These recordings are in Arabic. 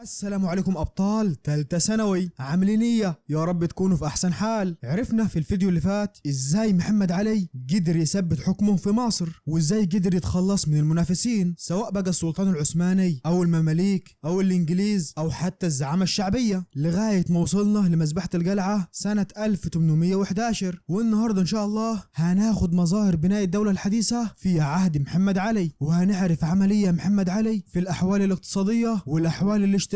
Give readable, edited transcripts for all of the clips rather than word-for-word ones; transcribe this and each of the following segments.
السلام عليكم أبطال تالتة ثانوي، عاملين إيه؟ يا رب تكونوا في أحسن حال. عرفنا في الفيديو اللي فات إزاي محمد علي قدر يثبت حكمه في مصر، وإزاي قدر يتخلص من المنافسين سواء بقى السلطان العثماني أو المماليك أو الإنجليز أو حتى الزعامة الشعبية، لغاية ما وصلنا لمذبحة القلعة سنة 1811. والنهاردة إن شاء الله هناخد مظاهر بناء الدولة الحديثة في عهد محمد علي، وهنعرف عملية محمد علي في الأحوال الاقتصادية والأحوال الاجتماعية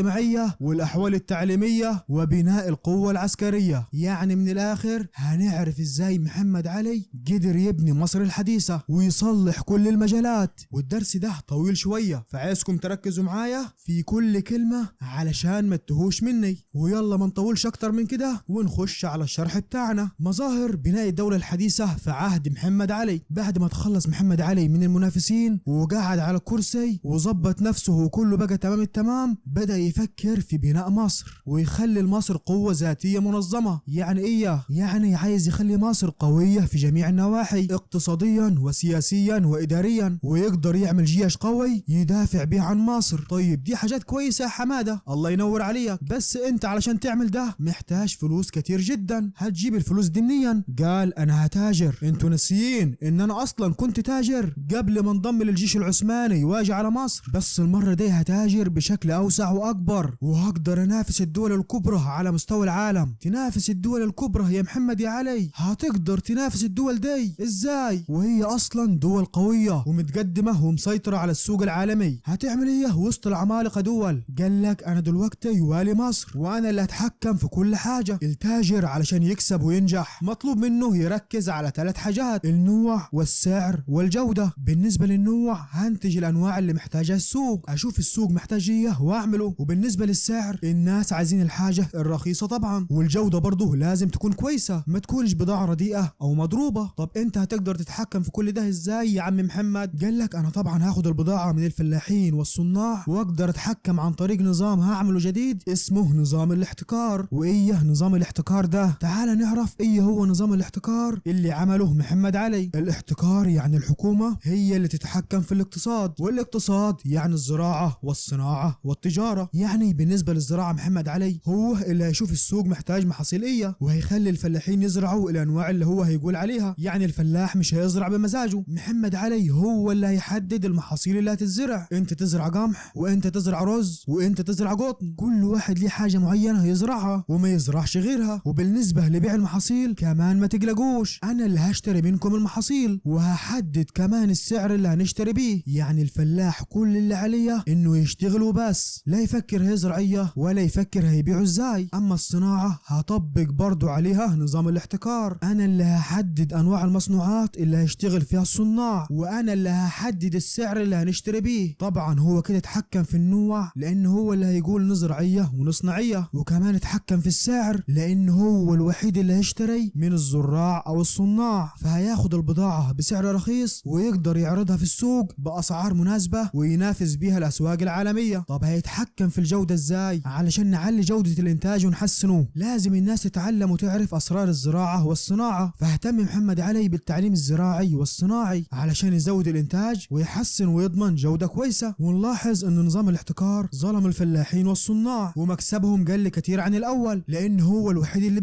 والأحوال التعليمية وبناء القوة العسكرية. يعني من الآخر هنعرف إزاي محمد علي قدر يبني مصر الحديثة ويصلح كل المجالات. والدرس ده طويل شوية، فعايزكم تركزوا معايا في كل كلمة علشان ما تتوهوش مني. ويلا ما نطولش أكتر من كده ونخش على الشرح بتاعنا. مظاهر بناء الدولة الحديثة في عهد محمد علي. بعد ما تخلص محمد علي من المنافسين وقعد على الكرسي وظبط نفسه وكله بقى تمام التمام، بدأ يفكر في بناء مصر ويخلي مصر قوة ذاتية منظمة. يعني ايه؟ يعني عايز يخلي مصر قوية في جميع النواحي، اقتصاديا وسياسيا وإداريا، ويقدر يعمل جيش قوي يدافع بيه عن مصر. طيب دي حاجات كويسة يا حمادة، الله ينور عليك، بس انت علشان تعمل ده محتاج فلوس كتير جدا. هتجيب الفلوس دي منين؟ قال انا هتاجر. انتوا ناسيين ان انا اصلا كنت تاجر قبل ما انضم للجيش العثماني واجي على مصر، بس المرة دي هتاجر بشكل اوسع واكبر، وهقدر انافس الدول الكبرى على مستوى العالم. تنافس الدول الكبرى يا محمد يا علي؟ هتقدر تنافس الدول دي ازاي وهي اصلا دول قوية ومتقدمة ومسيطرة على السوق العالمي؟ هتعمل ايه وسط العمالقة دول؟ قال لك انا دلوقتي يوالي مصر وانا اللي اتحكم في كل حاجة. التاجر علشان يكسب وينجح مطلوب منه يركز على 3 حاجات: النوع والسعر والجودة. بالنسبة للنوع هنتج الانواع اللي محتاجها السوق، اشوف السوق محتاج ايه واعمله. وبالنسبة للسعر الناس عايزين الحاجة الرخيصة طبعا، والجودة برضه لازم تكون كويسة، ما تكونش بضاعة رديئة او مضروبة. طب انت هتقدر تتحكم في كل ده ازاي يا عم محمد؟ قال لك انا طبعا هاخد البضاعة من الفلاحين والصناع واقدر اتحكم عن طريق نظام هعمله جديد اسمه نظام الاحتكار. وايه نظام الاحتكار ده؟ تعال نعرف ايه هو نظام الاحتكار اللي عمله محمد علي. الاحتكار يعني الحكومة هي اللي تتحكم في الاقتصاد، والاقتصاد يعني الزراعة والصناعة والتجارة. يعني بالنسبة للزراعة محمد علي هو اللي هيشوف السوق محتاج محاصيل ايه، وهيخلي الفلاحين يزرعوا الانواع اللي هو هيقول عليها. يعني الفلاح مش هيزرع بمزاجه، محمد علي هو اللي هيحدد المحاصيل اللي هتزرع. انت تزرع قمح، وانت تزرع رز، وانت تزرع قطن، كل واحد ليه حاجة معينة يزرعها وما يزرعش غيرها. وبالنسبة لبيع المحاصيل كمان ما تقلقوش، انا اللي هشتري منكم المحاصيل وهحدد كمان السعر اللي هنشتري بيه. يعني الفلاح كل اللي عليه انه يشتغل وبس، لا يفكر هيزرع ايه ولا يفكر هيبيعه ازاي. اما الصناعة هطبق برضو عليها نظام الاحتكار، انا اللي هحدد انواع المصنوعات اللي هيشتغل فيها الصناع، وانا اللي هحدد السعر اللي هنشتري بيه. طبعا هو كده اتحكم في النوع لان هو اللي هيقول نزرع ايه ونصنع ايه، وكمان اتحكم في السعر لان هو الوحيد اللي هيشتري من الزراع او الصناع، فهياخد البضاعة بسعر رخيص ويقدر يعرضها في السوق باسعار مناسبة وينافس بيها الاسواق العالمية. طب هيتحكم في الجودة ازاي؟ علشان نعلي جودة الانتاج ونحسنه لازم الناس تتعلم وتعرف اسرار الزراعة والصناعة. فاهتم محمد علي بالتعليم الزراعي والصناعي علشان يزود الانتاج ويحسن ويضمن جودة كويسة. ونلاحظ ان نظام الاحتكار ظلم الفلاحين والصناع ومكسبهم قل كتير عن الاول، لان هو الوحيد اللي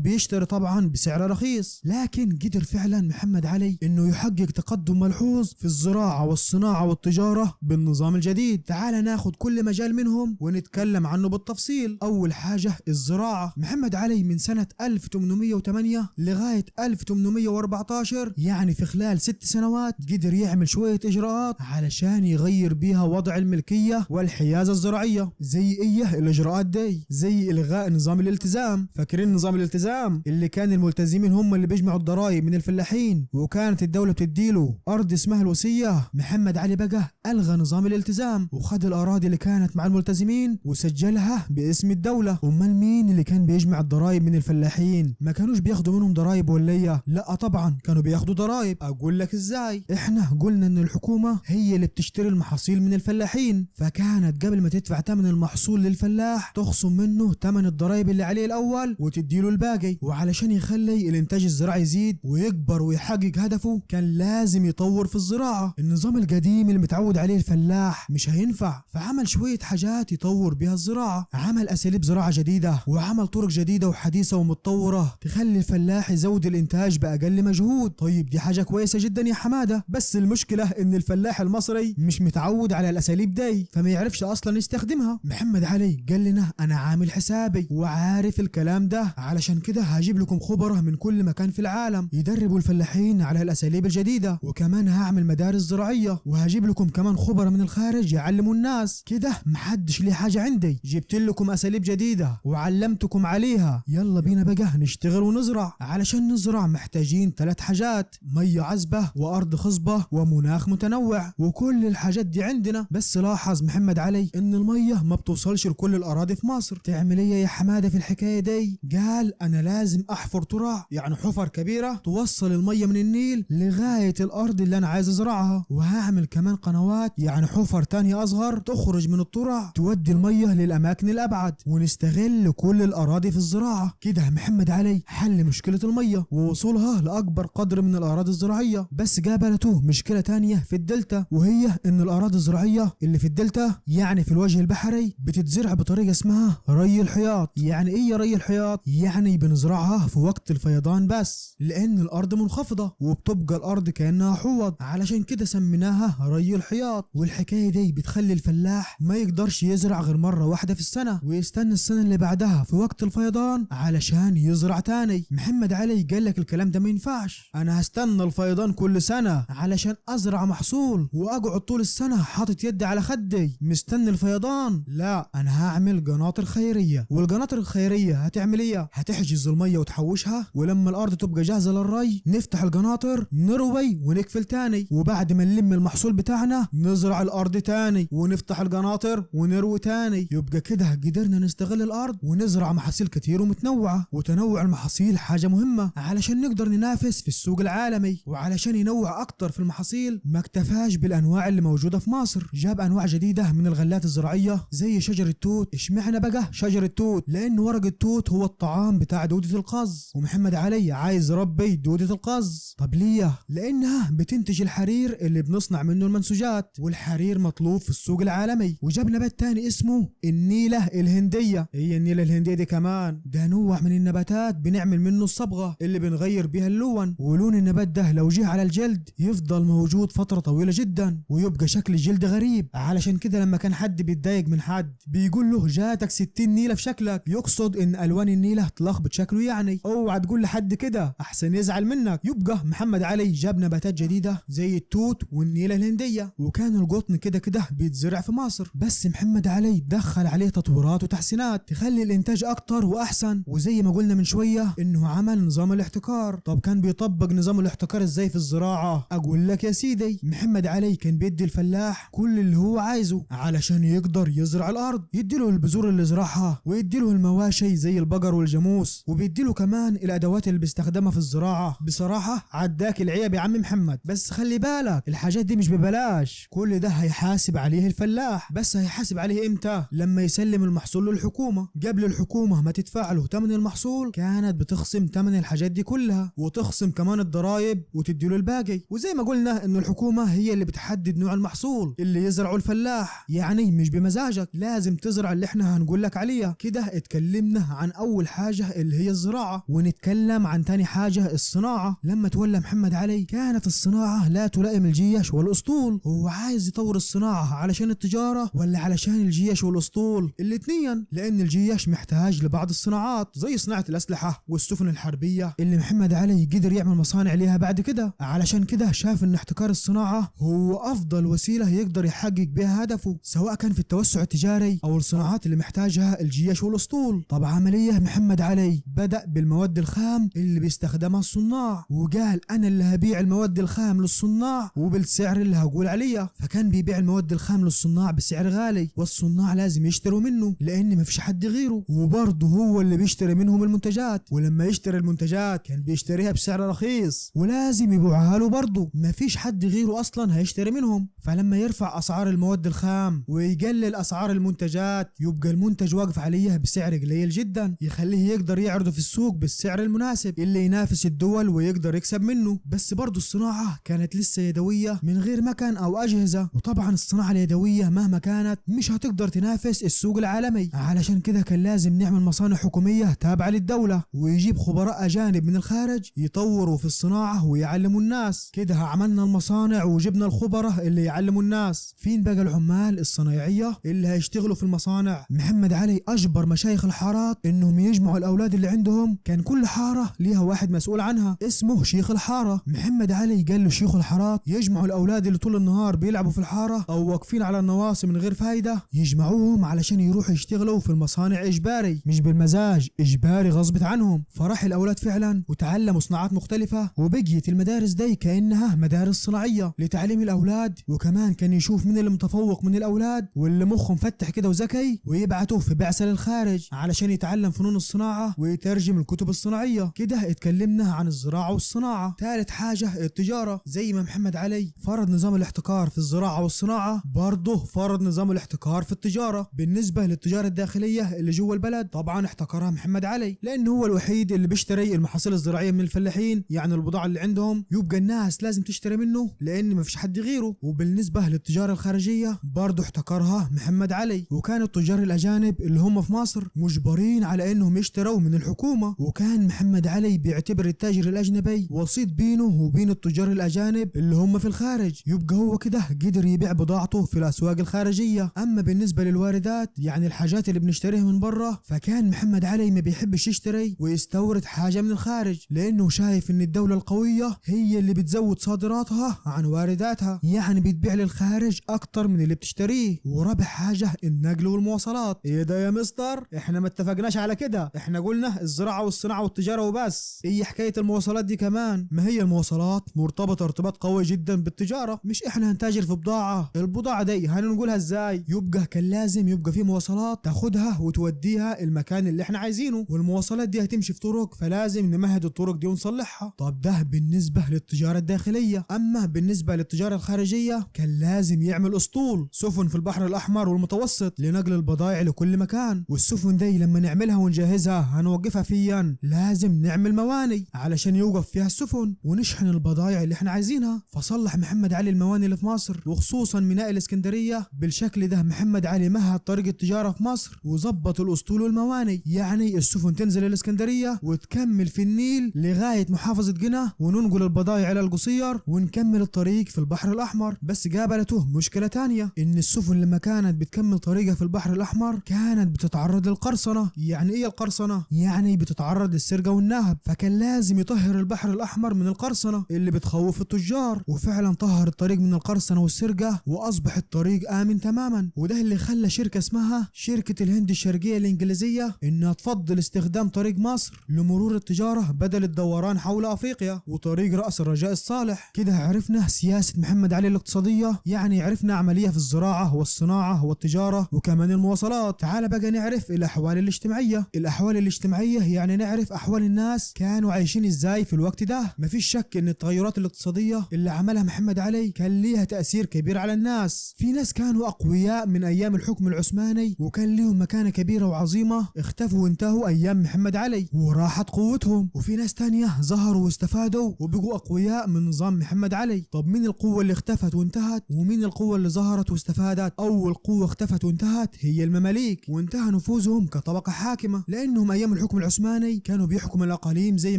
بيشتري طبعا بسعر رخيص. لكن قدر فعلا محمد علي انه يحقق تقدم ملحوظ في الزراعة والصناعة والتجارة بالنظام الجديد. تعال ناخد كل مجال منهم ونتكلم عنه بالتفصيل. اول حاجة الزراعة. محمد علي من سنة 1808 لغاية 1814، يعني في خلال 6 سنوات قدر يعمل شوية اجراءات علشان يغير بيها وضع الملكية والحيازة الزراعية. زي ايه الاجراءات دي؟ زي الغاء نظام الالتزام. فاكرين نظام الالتزام اللي كان الملتزمين هم اللي بيجمعوا الضرائب من الفلاحين وكانت الدولة بتديله ارض اسمها الوصية؟ محمد علي بقى الغى نظام الالتزام وخد الاراضي اللي كانت مع الملتزمين وسجلها باسم الدولة. امال مين اللي كان بيجمع الضرائب من الفلاحين؟ ما كانوش بياخدوا منهم ضرائب ولا؟ لا طبعا كانوا بياخدوا ضرائب. اقول لك ازاي. احنا قلنا ان الحكومة هي اللي بتشتري المحاصيل من الفلاحين، فكانت قبل ما تدفع ثمن المحصول للفلاح تخصم منه ثمن الضرائب اللي عليه الاول وتديله الباقي. وعلشان يخلي الانتاج الزراعي يزيد ويكبر ويحقق هدفه كان لازم يطور في الزراعة. النظام القديم اللي متعود عليه الفلاح مش هينفع، فعمل شوية حاجات حاجات يطور بها الزراعة. عمل أساليب زراعة جديدة وعمل طرق جديدة وحديثة ومتطورة تخلي الفلاح يزود الإنتاج بأقل مجهود. طيب دي حاجة كويسة جدا يا حمادة، بس المشكلة إن الفلاح المصري مش متعود على الأساليب دي فما يعرفش أصلا يستخدمها. محمد علي قال لنا أنا عامل حسابي وعارف الكلام ده، علشان كده هجيب لكم خبراء من كل مكان في العالم يدربوا الفلاحين على الأساليب الجديدة، وكمان هعمل مدارس زراعية وهجيب لكم كمان خبراء من الخارج يعلموا الناس. كده محدش ليه حاجة عندي، جبت لكم أساليب جديدة وعلمتكم عليها. يلا بينا بقى نشتغل ونزرع. علشان نزرع محتاجين 3 حاجات: مية عذبة وأرض خصبة ومناخ متنوع، وكل الحاجات دي عندنا. بس لاحظ محمد علي إن المية ما بتوصلش لكل الأراضي في مصر. تعمل إيه يا حمادة في الحكاية دي؟ قال أنا لازم أحفر ترع، يعني حفر كبيرة توصل المية من النيل لغاية الأرض اللي أنا عايز أزرعها، وهعمل كمان قنوات يعني حفر تانية أصغر تخرج من الترع تودي المية للأماكن الأبعد، ونستغل كل الأراضي في الزراعة. كده محمد علي حل مشكلة المية ووصولها لأكبر قدر من الأراضي الزراعية. بس قابلته مشكلة تانية في الدلتا، وهي إن الأراضي الزراعية اللي في الدلتا يعني في الوجه البحري بتتزرع بطريقة اسمها ري الحياط. يعني إيه ري الحياط؟ يعني بنزرعها في وقت الفيضان بس، لأن الأرض منخفضة وبتبقى الأرض كأنها حوض، علشان كده سميناها ري الحياط. والحكاية دي بتخلي الفلاح ما يقدرش يزرع غير مرة واحدة في السنة، ويستنى السنة اللي بعدها في وقت الفيضان علشان يزرع تاني. محمد علي قال لك الكلام ده ما ينفعش، أنا هستنى الفيضان كل سنة علشان أزرع محصول وأقعد طول السنة حاطط يدي على خدي مستني الفيضان؟ لا، أنا هعمل قناطر خيرية. والقناطر الخيرية هتعمل إيه؟ هتحجز المية وتحوشها، ولما الأرض تبقى جاهزة للري نفتح القناطر نروي ونقفل تاني، وبعد ما نلم المحصول بتاعنا نزرع الأرض تاني ونفتح القناطر ونروي تاني. يبقى كده قدرنا نستغل الأرض ونزرع محاصيل كتير ومتنوعة. وتنوع المحاصيل حاجة مهمة علشان نقدر ننافس في السوق العالمي. وعلشان ينوع أكتر في المحاصيل ما اكتفاش بالأنواع اللي موجودة في مصر، جاب أنواع جديدة من الغلات الزراعية زي شجر التوت. اشمعنى بقى شجر التوت؟ لأن ورق التوت هو الطعام بتاع دودة القز، ومحمد علي عايز يربي دودة القز. طب ليه؟ لأنها بتنتج الحرير اللي بنصنع منه المنسوجات، والحرير مطلوب في السوق العالمي. وجاب نبات تاني اسمه النيلة الهندية. هي النيلة الهندية دي كمان ده نوع من النباتات بنعمل منه الصبغة اللي بنغير بيها اللون، ولون النبات ده لو جه على الجلد يفضل موجود فترة طويلة جدا ويبقى شكل الجلد غريب. علشان كده لما كان حد بيتضايق من حد بيقول له جاتك 60 نيلة في شكلك، يقصد ان الوان النيلة تلخبط شكله. يعني اوعى تقول لحد كده احسن يزعل منك. يبقى محمد علي جاب نباتات جديدة زي التوت والنيلة الهندية، وكان القطن كده بيتزرع في مصر. بس محمد علي دخل عليه تطويرات وتحسينات تخلي الانتاج اكتر واحسن. وزي ما قلنا من شوية انه عمل نظام الاحتكار. طب كان بيطبق نظام الاحتكار ازاي في الزراعة؟ اقول لك يا سيدي، محمد علي كان بيدي الفلاح كل اللي هو عايزه علشان يقدر يزرع الارض. يديله البذور اللي زرعها، ويديله المواشي زي البقر والجاموس، وبيديله كمان الادوات اللي بيستخدمها في الزراعة. بصراحة عداك العيب يا عم محمد، بس خلي بالك الحاجات دي مش ببلاش، كل ده هيحاسب عليه الفلاح. بس هيحاسب عليه امتى؟ لما يسلم المحصول للحكومة. قبل الحكومة ما تدفع له ثمن المحصول كانت بتخصم ثمن الحاجات دي كلها، وتخصم كمان الضرائب وتديله الباقي. وزي ما قلنا ان الحكومة هي اللي بتحدد نوع المحصول اللي يزرعه الفلاح، يعني مش بمزاجك، لازم تزرع اللي احنا هنقول لك عليها. كده اتكلمنا عن اول حاجة اللي هي الزراعة، ونتكلم عن تاني حاجة الصناعة. لما تولى محمد علي كانت الصناعة لا تلائم الجيش والاسطول. هو عايز يطور الصناعة علشان التجارة ولا علشان الجيش والاسطول؟ الاتنين، لان الجيش محتاج لبعض الصناعات زي صناعة الاسلحة والسفن الحربية اللي محمد علي قدر يعمل مصانع ليها بعد كده. علشان كده شاف ان احتكار الصناعة هو افضل وسيلة يقدر يحقق بها هدفه، سواء كان في التوسع التجاري او الصناعات اللي محتاجها الجيش والاسطول. طب عملية محمد علي بدأ بالمواد الخام اللي بيستخدمها الصناع، وقال انا اللي هبيع المواد الخام للصناع وبالسعر اللي هقول عليه. فكان بيبيع المواد الخام للصناع بسعر غالي، والصناع لازم يشتروا منه لان مفيش حد غيره، وبرضه هو اللي بيشتري منهم المنتجات. ولما يشتري المنتجات كان بيشتريها بسعر رخيص ولازم يبيعها له برضه، مفيش حد غيره اصلا هيشتري منهم. فلما يرفع اسعار المواد الخام ويقلل اسعار المنتجات يبقى المنتج واقف عليه بسعر قليل جدا، يخليه يقدر يعرضه في السوق بالسعر المناسب اللي ينافس الدول ويقدر يكسب منه. بس برضه الصناعة كانت لسه يدوية من غير مكن او اجهزة، وطبعا الصناعة اليدوية مهما كانت مش هتقدر تنافس السوق العالمي. علشان كده كان لازم نعمل مصانع حكومية تابعة للدولة، ويجيب خبراء أجانب من الخارج يطوروا في الصناعة ويعلموا الناس. كده عملنا المصانع وجبنا الخبراء اللي يعلموا الناس. فين بقى العمال الصنايعية اللي هيشتغلوا في المصانع؟ محمد علي أجبر مشايخ الحارات إنهم يجمعوا الأولاد اللي عندهم. كان كل حارة ليها واحد مسؤول عنها اسمه شيخ الحارة. محمد علي قال له شيخ الحارات يجمعوا الأولاد اللي طول النهار بيلعبوا في الحارة أو واقفين على النواصي من غير فايدة، يجمعوهم علشان يروحوا يشتغلوا في المصانع إجباري، مش بالمزاج، إجباري غصب عنهم. فراح الأولاد فعلا وتعلموا صناعات مختلفة، وبقيت المدارس دي كأنها مدارس صناعية لتعليم الأولاد. وكمان كان يشوف مين اللي متفوق من الأولاد واللي مخه مفتح كده وذكي، ويبعته في بعثة للخارج علشان يتعلم فنون الصناعة ويترجم الكتب الصناعية. كده اتكلمنا عن الزراعة والصناعة. ثالث حاجة التجارة. زي ما محمد علي فرض نظام الاحتكار في الزراعة والصناعة، برضه فرض نظام الاحتكار في التجارة. بالنسبة للتجارة الداخلية اللي جوا البلد، طبعا احتكرها محمد علي لأنه هو الوحيد اللي بيشتري المحاصيل الزراعية من الفلاحين، يعني البضاعة اللي عندهم، يبقى الناس لازم تشتري منه لأن ما فيش حد غيره. وبالنسبة للتجارة الخارجية برضه احتكرها محمد علي، وكان التجار الأجانب اللي هم في مصر مجبرين على أنهم يشتروا من الحكومة. وكان محمد علي بيعتبر التاجر الأجنبي وسيط بينه وبين التجار الأجانب اللي هم في الخارج، يبقى هو كده قدر يبيع بضاعته في الأسواق الخارجية. أما بالنسبة للواردات، يعني الحاجات اللي بنشتريها من برا، فكان محمد علي ما بيحبش يشتري ويستورد حاجة من الخارج لأنه شايف إن الدولة القوية هي اللي بتزود صادراتها عن وارداتها، يعني بتبيع للخارج أكتر من اللي بتشتريه. ورابع حاجة النقل والمواصلات. إيه ده يا مستر؟ إحنا ما اتفقناش على كده، إحنا قلنا الزراعة والصناعة والتجارة وبس. إيه حكاية المواصلات دي كمان؟ ما هي المواصلات مرتبطة ارتباط قوي جدا بالتجارة. مش إحنا هنتاجر في بضاعة، البضاعة دي هنقولها إزاي؟ يبقى كان لازم يبقى في مواصلات تاخدها وتوديها المكان اللي إحنا عايزينه، والمواصلات دي هتمشي في طرق، فلازم نمهد الطرق دي ونصلحها. طب ده بالنسبة للتجارة الداخلية. أما بالنسبة للتجارة الخارجية، كان لازم يعمل أسطول سفن في البحر الأحمر والمتوسط لنقل البضائع لكل مكان. والسفن دي لما نعملها ونجهزها هنوقفها فيا، لازم نعمل مواني علشان يوقف فيها السفن ونشحن البضائع اللي احنا عايزينها. فصلح محمد علي المواني اللي في مصر، وخصوصا ميناء الإسكندرية. بالشكل ده محمد علي مهد طريق التجارة في مصر وظبط الأسطول والمواني، يعني السفن تنزل الإسكندرية وتكمل في النيل لغاية محافظة قنا، وننقل البضائع إلى القصير ونكمل الطريق في البحر الأحمر. بس قابلته مشكلة تانية، إن السفن لما كانت بتكمل طريقها في البحر الأحمر كانت بتتعرض للقرصنة. يعني إيه القرصنة؟ يعني بتتعرض للسرقة والنهب، فكان لازم يطهر البحر الأحمر من القرصنة اللي بتخوف التجار. وفعلا طهر الطريق من القرصنة والسرقة وأصبح الطريق آمن تماما. وده اللي خلى شركة اسمها شركة الهند الشرقية الإنجليزية إنها تفضل استخدام طريق مصر لمرور التجارة بدل الدوران حول أفريقيا وطريق رأس الرجاء الصالح. كده عرفنا سياسة محمد علي الاقتصادية، يعني عرفنا عملية في الزراعة والصناعة والتجارة وكمان المواصلات. تعال بقى نعرف الأحوال الاجتماعية. الأحوال الاجتماعية يعني نعرف أحوال الناس كانوا عايشين إزاي في الوقت ده. مفيش شك إن التغيرات الاقتصادية اللي عملها محمد علي كان ليها تأثير كبير على الناس. في ناس كانوا أقوياء من أيام الحكم العثماني وكان لهم مكانة كبيرة وعظيمة، اختفوا وانتهوا أيام محمد علي وراحت قوتهم. وفي ناس تانية ظهروا واستفادوا وبقوا أقوياء من نظام محمد علي. طب مين القوة اللي اختفت وانتهت ومين القوة اللي ظهرت واستفادت؟ أول قوة اختفت وانتهت هي المماليك، وانتهى نفوذهم كطبقة حاكمة لأنهم أيام الحكم العثماني كانوا بيحكموا الأقاليم زي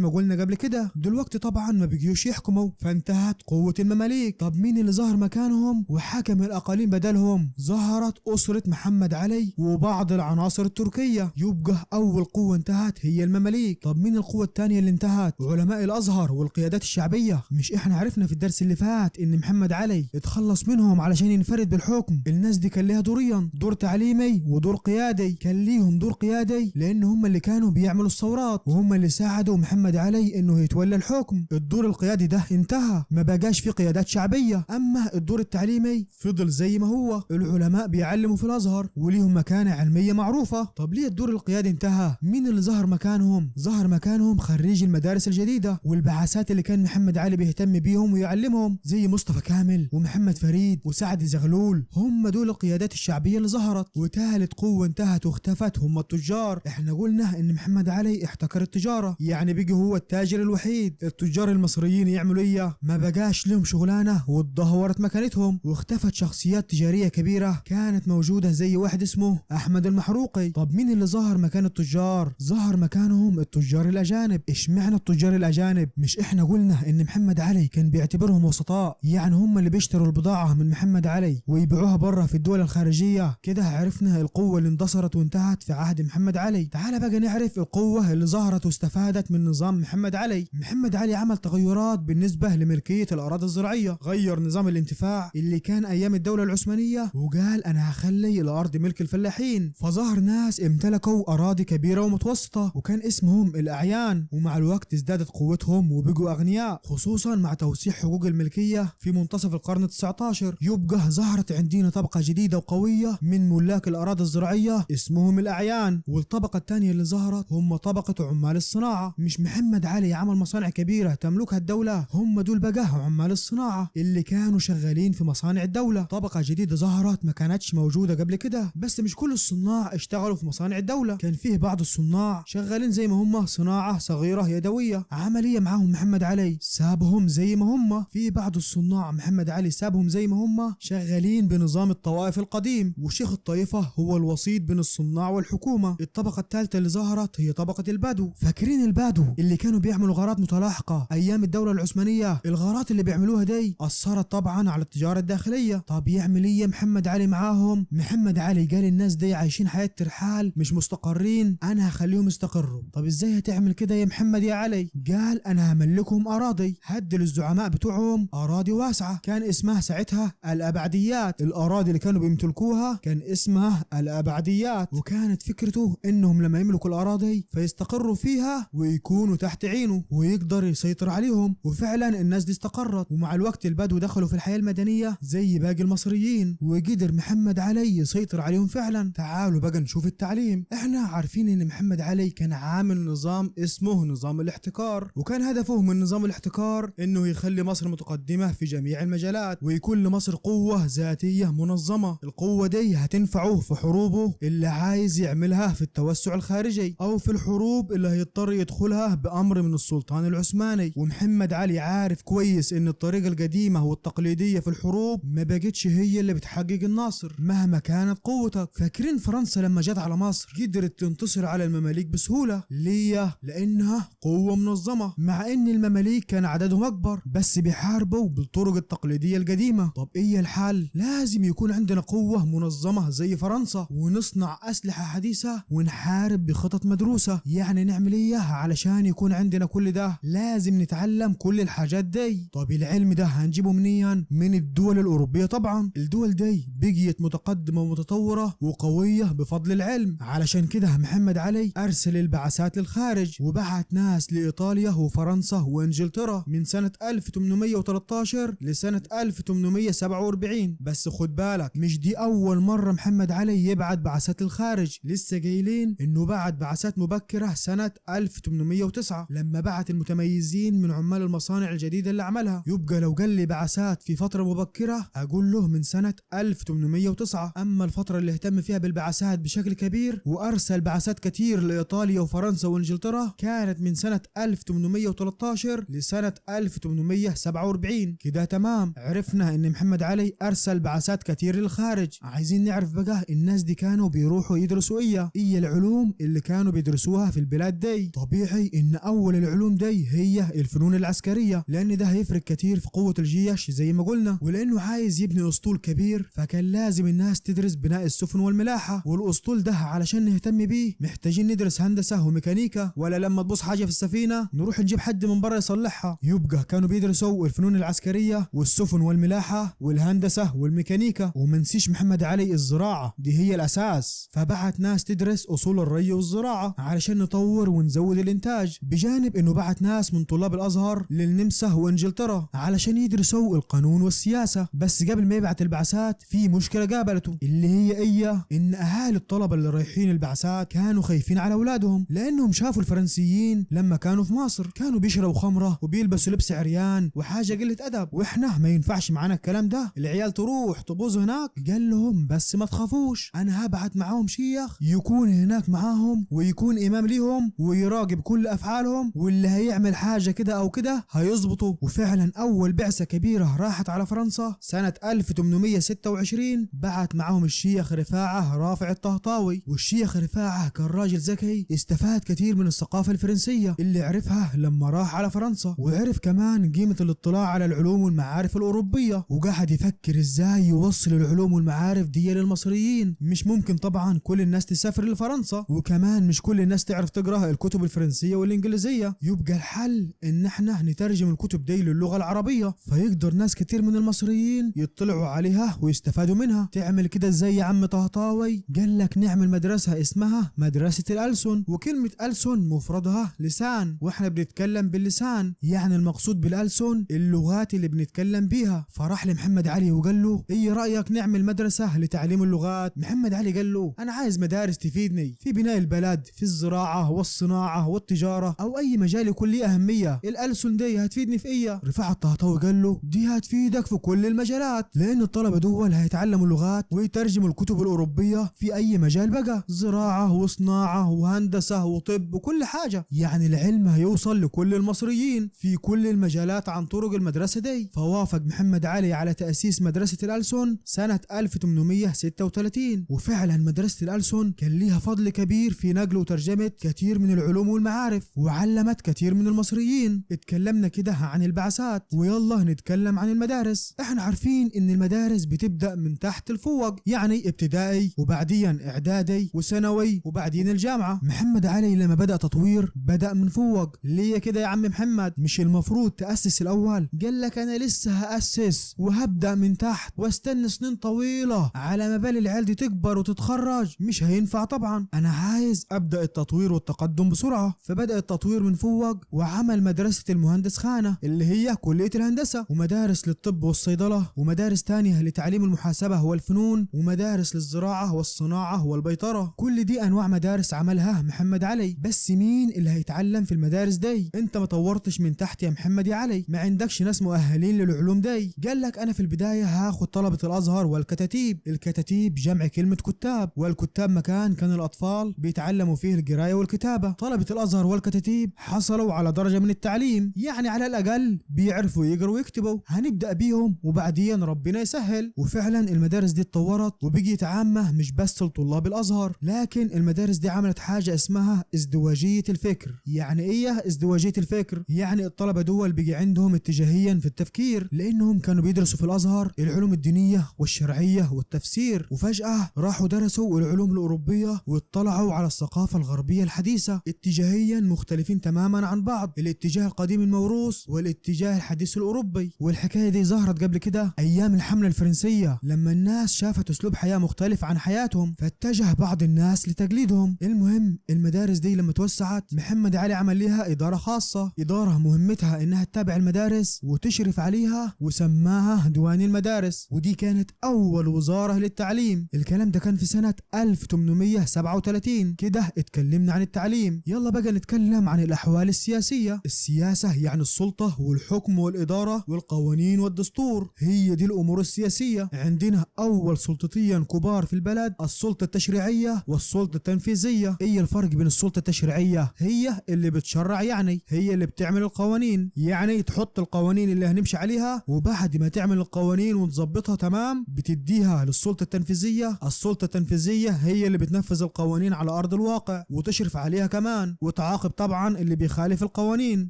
ما قلنا قبل كده. دلوقتي طبعا ما بيجيوش يحكموا، فانتهت قوة المماليك. طب مين اللي ظهر مكانهم وحكم الأقاليم بدلهم؟ ظهرت أسرة محمد علي وبعض العناصر التركية. يبقى أول قوة انتهت هي المماليك. طب مين القوة الثانية اللي انتهت؟ علماء الأزهر والقيادات الشعبية. مش احنا عرفنا في الدرس اللي فات ان محمد علي اتخلص منهم علشان ينفرد بالحكم؟ الناس دي كان لها دورين، دور تعليمي ودور قيادي. كان ليهم دور قيادي لان هم اللي كانوا بيعملوا الثورات وهم اللي ساعدوا محمد علي انه يتولى الحكم. الدور القيادي ده انتهى، ما بقاش في قيادات شعبية. اما الدور التعليمي فضل زي ما هو، العلماء بيعلموا في الازهر وليهم مكانة علمية معروفة. طب ليه الدور القيادي انتهى؟ مين اللي ظهر مكانهم؟ ظهر مكانهم خريج المدارس الجديدة والبعثات اللي كان محمد علي بيهتم بيهم ويعلمهم، زي مصطفى كامل ومحمد فريد وسعد زغلول. هم دول القيادات الشعبية اللي ظهرت. وثالث قوة انتهت واختفت هم التجار. احنا قلنا ان محمد علي احتكر التجارة، يعني بيجي هو التاجر الوحيد. التجار المصريين يعملوا ايه؟ ما بقاش لهم شغلانة واتدهورت مكانتهم، واختفت شخصيات تجارية كبيرة كانت موجودة زي واحد اسمه أحمد المحروقي. طب مين اللي ظهر مكان التجار؟ ظهر مكانهم التجار الأجانب. اشمعنى التجار الأجانب؟ مش احنا قلنا ان محمد علي كان بيعتبرهم وسطاء، يعني هم اللي بيشتروا البضاعة من محمد علي ويبيعوها بره في الدول الخارجية. كده عرفنا القوة اللي اندثرت وانتهت في عهد محمد علي. تعال بقى نعرف القوة اللي ظهرت واستفادت من نظام محمد علي. محمد علي عمل تغيرات بالنسبة لملكية الأراضي الزراعية، غير نظام الانتفاع اللي كان أيام الدولة العثمانية وقال أنا هخلي الأرض ملك الفلاحين. فظهر ناس امتلكوا أراضي كبيرة ومتوسطة وكان اسمهم الأعيان، ومع الوقت ازدادت قوتهم وبقوا أغنياء، خصوصا مع توسيع حقوق الملكية في منتصف القرن ال19. يبقى ظهرت عندنا طبقة جديدة وقوية من ملاك الأراضي الزراعية اسمهم الأعيان. والطبقة الثانية اللي ظهرت هم طبقة عمال الصناعة. مش محمد علي عمل مصانع كبيرة تملكها الدولة، هم دول بقى عمال الصناعة اللي كانوا شغالين في مصانع الدولة. طبقة جديدة ظهرت ما كانتش موجودة قبل كده، بس مش كل الصناع اشتغلوا في مصانع الدولة، كان فيه بعض الصناع شغالين زي ما هم صناعة صغيرة يدوية عملية معاهم محمد علي سابهم زي ما هم. في بعض الصناع محمد علي سابهم زي ما هم شغالين بنظام الطوائف القديم، وشيخ الطائفة هو الوسيط بين الصناع والحكومة. الطبقة الثالثة اللي ظهرت هي طبقة البدو. فاكرين البدو اللي كانوا بيعملوا غارات متلاحقة ايام الدولة العثمانية؟ الغارات اللي بيعملوها دي اثرت طبعا على التجارة الداخلية. طب يعمل ايه محمد علي معاهم؟ محمد علي قال الناس دي عايشين حياة ترحال مش مستقرين، انا هخليهم يستقروا. طب ازاي هتعمل كده يا محمد يا علي؟ قال انا هملكهم اراضي، هدي للزعماء بتوعهم اراضي واسعة كان اسمها ساعتها الابعديات. الاراضي اللي كانوا بيمتلكوها كان اسمها الابعديات، وكانت فكرته انهم لما يملكوا الاراضي فيستقروا فيها ويكونوا تحت عينه ويقدر يسيطر عليهم. وفعلا الناس دي استقرت، ومع الوقت البدو دخلوا في الحياة المدنية زي باقي المصريين، وقدر محمد علي يسيطر عليهم فعلا. تعالوا بقى نشوف التعليم. احنا عارفين ان محمد علي كان عامل نظام اسمه نظام الاحتكار، وكان هدفه من نظام الاحتكار انه يخلي مصر متقدمة في جميع المجالات ويكون لمصر قوة ذاتية منظمة. القوة دي هتنفعه في حروبه اللي عايز يعملها في التوسع الخارجي او في الحروب اللي هيضطر يدخلها بامر من السلطان العثماني. ومحمد علي عارف كويس ان الطريقة القديمة والتقليدية في الحروب ما بقتش هي اللي بتحقق النصر مهما كانت قوتك. فاكرين فرنسا لما جت على مصر قدرت تنتصر على المماليك بسهولة؟ ليه؟ لانها قوة منظمة، مع ان المماليك كان عددهم اكبر بس بيحاربوا بالطرق التقليدية القديمة. طب ايه الحل؟ لازم يكون عندنا قوة منظمة زي فرنسا ونصنع اسلحة حديثة ونحارب بخطط مدروسة. يعني نعمل ايه علشان يكون عندنا كل ده؟ لازم نتعلم كل الحاجات دي. طب العلم ده هنجيبه منين؟ من الدول الاوروبية طبعا. الدول دي بقيت متقدمة ومتطورة وقوية بفضل العلم، علشان كده محمد علي ارسل البعثات للخارج وبعت ناس لايطاليا وفرنسا وانجلترا من سنة 1813 لسنة 1847. بس خد بالك مش دي اول مرة محمد علي يبعت بعثات للخارج، لسه قايلين انه بعت بعثات مبكرة سنة 1809 لما بعت المتميزين من عمال المصانع الجديدة اللي عملها. يبقى لو قال لي بعثات في فترة مبكرة اقول له من سنة 1809. اما الفترة اللي اهتم فيها بالبعثات بشكل كبير وارسل بعثات كتير لايطاليا وفرنسا وانجلترا كانت من سنة 1813 لسنة 1847. كده تمام، عرفنا ان محمد علي ارسل بعثات كتير للخارج. عايزين نعرف بقى الناس دي كانوا بيروحوا يدرسوا ايه العلوم اللي كانوا بيدرسوها في البلاد دي. طبيعي ان اول العلوم دي هي الفنون العسكرية، لان ده هيفرق كتير في قوة الجيش زي ما قلنا. ولانه عايز يبني اسطول كبير فكان لازم الناس تدرس بناء السفن والملاحة، والاسطول ده علشان نهتم بيه محتاجين ندرس هندسة وميكانيكا، ولا لما تبص حاجة في السفينة نروح نجيب حد من بره يصلحها. يبقى كانوا بيدرسوا الفنون العسكرية والسفن والملاحة والهندسة والميكانيكا. ومنسيش محمد علي الزراعة دي هي الاساس، فبعت ناس تدرس اصول الري والزراعة علشان نطور ونزود الانتاج، بجانب انه بعت ناس من طلاب الازهر للنمسا وانجلترا علشان يدرسوا القانون والسياسة. بس قبل ما يبعت البعثات في مشكلة قابلته اللي هي ان اهالي الطلبة اللي رايحين البعثات كانوا خايفين على اولادهم، لانهم شافوا الفرنسيين لما كانوا في مصر كانوا بيشربوا خمرة وبيلبسوا لبس عريان وحاجة قلة ادب، واحنا ما ينفعش معانا الكلام ده، العيال تروح تبوظ هناك. قال لهم بس ما تخافوش، انا هبعت معاهم شيخ يكون هناك معاهم ويكون امام ليهم ويراقب كل افعالهم، واللي هيعمل حاجة كده او كده هيظبطوا. وفعلا اول بعثة كبيرة راحت على فرنسا سنة 1826 المصريين بعت معهم الشيخ رفاعة رافع الطهطاوي. والشيخ رفاعة كان راجل ذكي استفاد كتير من الثقافة الفرنسية اللي عرفها لما راح على فرنسا، وعرف كمان قيمة الاطلاع على العلوم والمعارف الأوروبية، وقعد يفكر ازاي يوصل العلوم والمعارف دي للمصريين. مش ممكن طبعا كل الناس تسافر لفرنسا، وكمان مش كل الناس تعرف تقرأ الكتب الفرنسية والإنجليزية. يبقى الحل ان احنا نترجم الكتب دي للغة العربية، فيقدر ناس كتير من المصريين يطلعوا عليها ويستفادوا منها. تعمل كده ازاي يا عم طهطاوي؟ قال لك نعمل مدرسة اسمها مدرسة الألسن. وكلمة ألسن مفردها لسان، واحنا بنتكلم باللسان، يعني المقصود بالألسن اللغات اللي بنتكلم بيها. فراح لمحمد علي وقال له ايه رأيك نعمل مدرسة لتعليم اللغات؟ محمد علي قال له انا عايز مدارس تفيدني في بناء البلد، في الزراعة والصناعة والتجارة او اي مجال يكون ليه اهمية. الألسن دي هتفيدني في ايه؟ رفاعة الطهطاوي قال له دي هتفيدك في كل المجالات، لان الطلبة دول هيتعلموا اللغات ويترجموا الكتب الأوروبية في اي مجال بقى، زراعة وصناعة وهندسة وطب وكل حاجة. يعني العلم هيوصل لكل المصريين في كل المجالات عن طرق المدرسة دي. فوافق محمد علي على تأسيس مدرسة الألسن سنة 1836. وفعلا مدرسة الألسن كان ليها فضل كبير في نقل وترجمة كتير من العلوم والمعارف، وعلمت كتير من المصريين. اتكلمنا كده عن البعثات، ويلا نتكلم عن المدارس. احنا عارفين ان المدارس بتبدأ من تحت لفوق، يعني ابتدائي وبعدين اعدادي وثانوي وبعدين الجامعة. محمد علي لما بدأ تطوير بدأ من فوق. ليه كده يا عم محمد؟ مش المفروض تأسس الأول؟ قال لك أنا لسه هأسس وهبدأ من تحت واستنى سنين طويلة على ما بال العيال دي تكبر وتتخرج، مش هينفع طبعا. أنا عايز أبدأ التطوير والتقدم بسرعة. فبدأ التطوير من فوق وعمل مدرسة المهندس خانة اللي هي كلية الهندسة، ومدارس للطب والصيدلة، ومدارس تانية لتعليم المحاسبة والفنون، ومدارس للزراعة والصناعة والبيطرة. كل دي أنواع مدارس عملها محمد علي. بس مين اللي هيتعلم في المدارس دي؟ انت ما طورتش من تحت يا محمد يا علي، ما عندكش ناس مؤهلين للعلوم دي. قال لك انا في البداية هاخد طلبة الازهر والكتاتيب. الكتاتيب جمع كلمة كتاب، والكتاب مكان كان الاطفال بيتعلموا فيه القراية والكتابة. طلبة الازهر والكتاتيب حصلوا على درجة من التعليم، يعني على الاقل بيعرفوا يقروا ويكتبوا. هنبدأ بيهم وبعدين ربنا يسهل. وفعلا المدارس دي اتطورت وبقيت عامة مش بس لطلاب الازهر، لكن المدارس دي عملت حاجة اسمها ازدواجية الفكر. يعني ايه ازدواجية الفكر؟ يعني الطلبة دول بيجي عندهم اتجاهيا في التفكير، لانهم كانوا بيدرسوا في الازهر العلوم الدينية والشرعية والتفسير، وفجأة راحوا درسوا العلوم الاوروبية واطلعوا على الثقافة الغربية الحديثة. اتجاهيا مختلفين تماما عن بعض، الاتجاه القديم الموروث والاتجاه الحديث الاوروبي. والحكاية دي ظهرت قبل كده ايام الحملة الفرنسية، لما الناس شافت اسلوب حياة مختلف عن حياتهم فاتجه بعض الناس لتقليدهم. المهم المدارس دي لما توسعت محمد علي عمل ليها إدارة خاصة، إدارة مهمتها إنها تتابع المدارس وتشرف عليها، وسماها ديوان المدارس. ودي كانت أول وزارة للتعليم. الكلام ده كان في سنة 1837. كده اتكلمنا عن التعليم، يلا بقى نتكلم عن الأحوال السياسية. السياسة يعني السلطة والحكم والإدارة والقوانين والدستور، هي دي الأمور السياسية. عندنا أول سلطتين كبار في البلد، السلطة التشريعية والسلطة التنفيذية. ايه الفرق بين السلطة التشريعية؟ هي اللي بتشرع، يعني هي اللي بتعمل القوانين، يعني تحط القوانين اللي هنمشي عليها، وبعد ما تعمل القوانين وتظبطها تمام بتديها للسلطة التنفيذية. السلطة التنفيذية هي اللي بتنفذ القوانين على أرض الواقع وتشرف عليها كمان، وتعاقب طبعا اللي بيخالف القوانين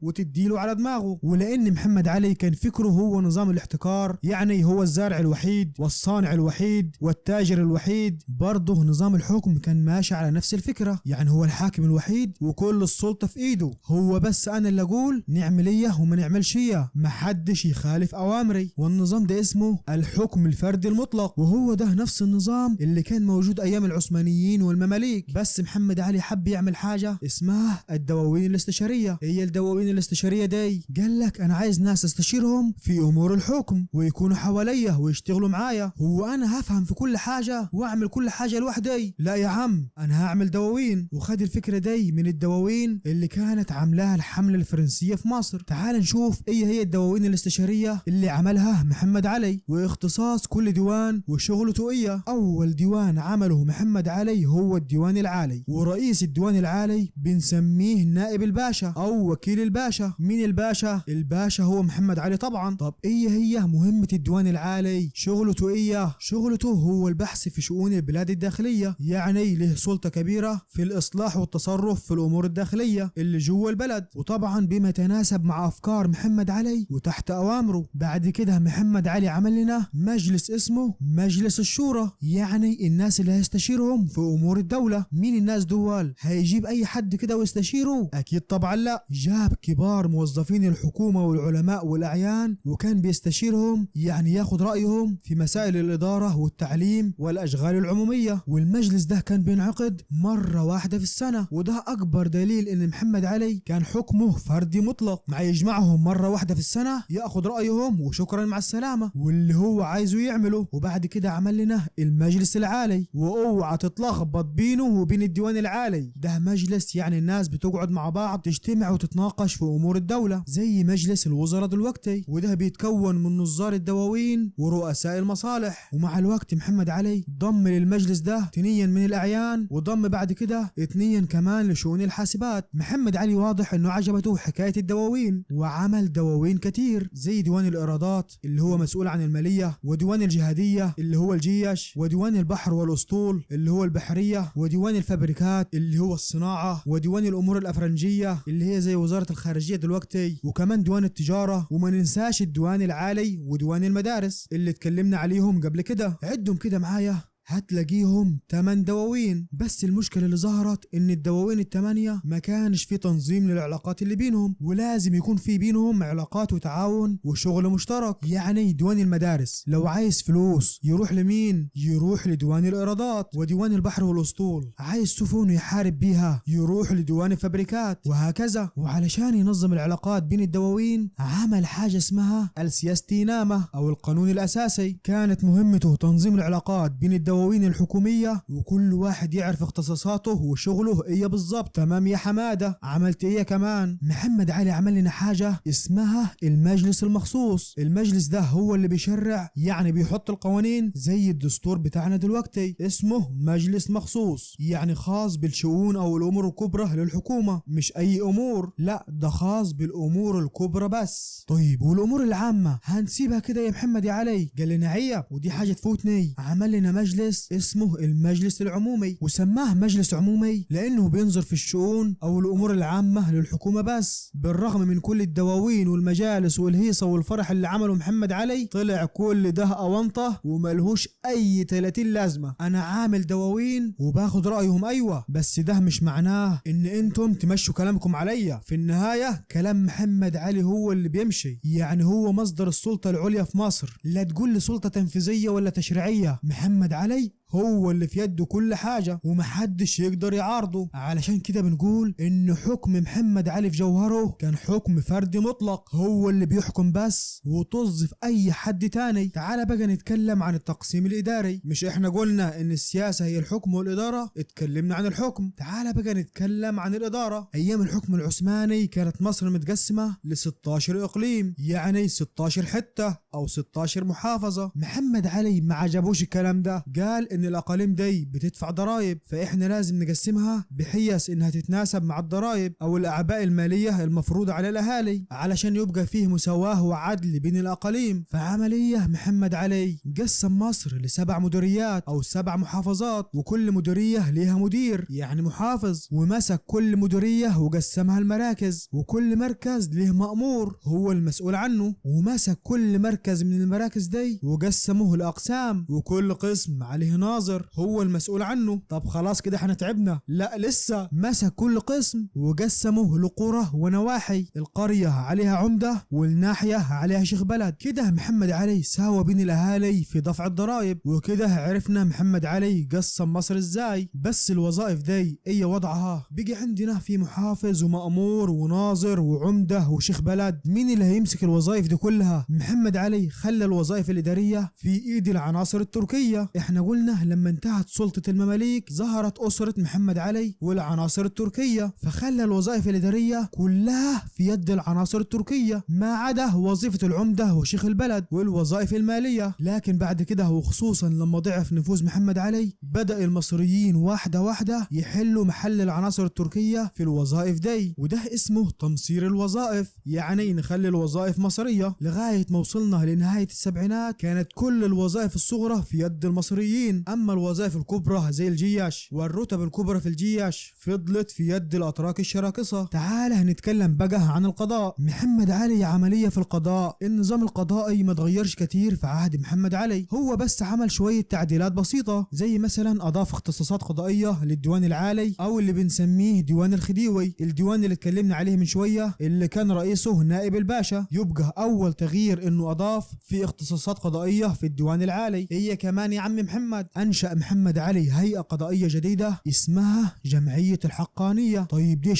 وتديله على دماغه. ولأن محمد علي كان فكره هو نظام الاحتكار، يعني هو الزارع الوحيد والصانع الوحيد والتاجر الوحيد، برضه نظام الحكم كان ماشي على نفس الفكرة، يعني هو الحاكم الوحيد وكل السلطة في ايده، هو بس انا اللي اقول نعمل ايه وما نعملش ايه، محدش يخالف اوامري. والنظام ده اسمه الحكم الفردي المطلق، وهو ده نفس النظام اللي كان موجود ايام العثمانيين والمماليك. بس محمد علي حب يعمل حاجة اسمها الدواوين الاستشارية. هي الدواوين الاستشارية دي قال لك انا عايز ناس استشيرهم في امور الحكم ويكونوا حواليا ويشتغلوا معايا. هو انا هفهم في كل حاجة واعمل كل حاجة لوحدي؟ لا يا عم، انا هعمل دواوين. وخد واخد الفكرة دي من الدواوين اللي كانت عاملاها الحملة الفرنسية في مصر. تعال نشوف ايه هي الدواوين الاستشارية اللي عملها محمد علي واختصاص كل ديوان وشغلته ايه. اول ديوان عمله محمد علي هو الديوان العالي، ورئيس الديوان العالي بنسميه نائب الباشا او وكيل الباشا. مين الباشا؟ الباشا هو محمد علي طبعا. طب ايه هي مهمة الديوان العالي؟ شغلته ايه؟ شغلته هو البحث في شؤون البلاد الداخلية، يعني له سلطة كبيرة في الإصلاح والتصرف في الأمور الداخلية اللي جوه البلد، وطبعا بما يتناسب مع أفكار محمد علي وتحت أوامره. بعد كده محمد علي عمل لنا مجلس اسمه مجلس الشورى، يعني الناس اللي هيستشيرهم في أمور الدولة. مين الناس دول؟ هيجيب أي حد كده ويستشيره؟ أكيد طبعا لا، جاب كبار موظفين الحكومة والعلماء والأعيان وكان بيستشيرهم، يعني ياخد رأيهم في مسائل الإدارة والتعليم والأشغال العمومية. والمجلس ده كان بينعقد مرة واحدة في السنة، وده أكبر دليل إن محمد علي كان حكمه فردي مطلق، مع يجمعهم مرة واحدة في السنة ياخد رأيهم وشكرا مع السلامة واللي هو عايزه يعمله. وبعد كده عمل لنا المجلس العالي، واوعى تتلخبط بينه وبين الديوان العالي. ده مجلس يعني الناس بتقعد مع بعض تجتمع وتتناقش في أمور الدولة زي مجلس الوزراء دلوقتي، وده بيتكون من نظار الدواوين ورؤساء المصالح. ومع الوقت محمد علي ضم للمجلس ده 2 من الأعيان، وضم بعد كده 2 كمان لشؤون الحاسبات. محمد علي واضح انه عجبته حكاية الدواوين، وعمل دواوين كتير زي ديوان الإيرادات اللي هو مسؤول عن المالية، وديوان الجهادية اللي هو الجيش، وديوان البحر والأسطول اللي هو البحرية، وديوان الفابريكات اللي هو الصناعة، وديوان الأمور الأفرنجية اللي هي زي وزارة الخارجية دلوقتي، وكمان ديوان التجارة. وما ننساش الديوان العالي وديوان المدارس اللي اتكلمنا عليهم قبل كده. عدهم كده معايا هتلاقيهم 8 دواوين. بس المشكلة اللي ظهرت ان الدواوين ال8 ما كانش في تنظيم للعلاقات اللي بينهم، ولازم يكون في بينهم علاقات وتعاون وشغل مشترك. يعني ديوان المدارس لو عايز فلوس يروح لمين؟ يروح لديوان الإيرادات. وديوان البحر والأسطول عايز سفن يحارب بيها يروح لديوان الفابريكات، وهكذا. وعلشان ينظم العلاقات بين الدواوين عمل حاجة اسمها السياستينامة او القانون الأساسي. كانت مهمته تنظيم العلاقات بين الدواوين الحكومية، وكل واحد يعرف اختصاصاته وشغله ايه بالظبط. تمام يا حمادة، عملت ايه كمان؟ محمد علي عمل لنا حاجة اسمها المجلس المخصوص. المجلس ده هو اللي بيشرع، يعني بيحط القوانين زي الدستور بتاعنا دلوقتي. اسمه مجلس مخصوص، يعني خاص بالشؤون او الامور الكبرى للحكومة، مش اي امور، لا ده خاص بالامور الكبرى بس. طيب والامور العامة هنسيبها كده يا محمد يا علي؟ قال لنا عيب ودي حاجة تفوتني. عمل لنا مجلس اسمه المجلس العمومي، وسماه مجلس عمومي لانه بينظر في الشؤون او الامور العامة للحكومة بس. بالرغم من كل الدواوين والمجالس والهيصة والفرح اللي عمله محمد علي، طلع كل ده اونطة وملهوش اي 30 لازمة. انا عامل دواوين وباخد رأيهم ايوه، بس ده مش معناه ان انتم تمشوا كلامكم عليا. في النهاية كلام محمد علي هو اللي بيمشي، يعني هو مصدر السلطة العليا في مصر. لا تقول لي سلطة تنفيذية ولا تشريعية، محمد علي هو اللي في يده كل حاجة ومحدش يقدر يعارضه. علشان كده بنقول ان حكم محمد علي في جوهره كان حكم فردي مطلق، هو اللي بيحكم بس وتوظف اي حد تاني. تعال بقى نتكلم عن التقسيم الاداري. مش احنا قلنا ان السياسة هي الحكم والادارة؟ اتكلمنا عن الحكم، تعال بقى نتكلم عن الادارة. ايام الحكم العثماني كانت مصر متقسمة ل 16 اقليم، يعني 16 حتة او 16 محافظة. محمد علي ما عجبوش الكلام ده، قال ان الاقاليم دي بتدفع ضرائب، فاحنا لازم نقسمها بحيث انها تتناسب مع الضرائب او الاعباء الماليه المفروضه على الاهالي، علشان يبقى فيه مساواه وعدل بين الاقاليم. فعمليه محمد علي قسم مصر ل7 مديريات او 7 محافظات، وكل مديريه ليها مدير يعني محافظ، ومسك كل مديريه وقسمها المراكز، وكل مركز له مأمور هو المسؤول عنه، ومسك كل مركز من المراكز دي وقسمه لاقسام، وكل قسم عليه ناظر هو المسؤول عنه. طب خلاص كده احنا تعبنا؟ لا لسه. مسك كل قسم وقسمه لقرى ونواحي، القرية عليها عمدة والناحية عليها شيخ بلد. كده محمد علي ساوى بين الاهالي في دفع الضرائب، وكده عرفنا محمد علي قسم مصر ازاي. بس الوظائف دي ايه وضعها؟ بيجي عندنا في محافظ ومأمور وناظر وعمدة وشيخ بلد، مين اللي هيمسك الوظائف دي كلها؟ محمد علي خلى الوظائف الإدارية في ايد العناصر التركية. احنا قلنا هنا لما انتهت سلطة المماليك ظهرت أسرة محمد علي والعناصر التركية، فخلى الوظائف الإدارية كلها في يد العناصر التركية ما عدا وظيفة العمدة وشيخ البلد والوظائف المالية. لكن بعد كده وخصوصا لما ضعف نفوذ محمد علي بدأ المصريين واحدة واحدة يحلوا محل العناصر التركية في الوظائف دي، وده اسمه تمصير الوظائف، يعني نخلي الوظائف مصرية. لغاية ما وصلنا لنهاية السبعينات كانت كل الوظائف الصغرى في يد المصريين، أما الوظائف الكبرى زي الجيش والرتب الكبرى في الجيش فضلت في يد الأتراك الشراكسة. تعال هنتكلم بقى عن القضاء. محمد علي عملية في القضاء. النظام القضائي ما تغيرش كتير في عهد محمد علي، هو بس عمل شوية تعديلات بسيطة، زي مثلا أضاف اختصاصات قضائية للديوان العالي أو اللي بنسميه ديوان الخديوي، الديوان اللي اتكلمنا عليه من شوية اللي كان رئيسه نائب الباشا. يبقى أول تغيير إنه أضاف في اختصاصات قضائية في الديوان العالي. هي كمان يا عم محمد أنشأ محمد علي هيئة قضائية جديدة اسمها جمعية الحقانية. طيب دي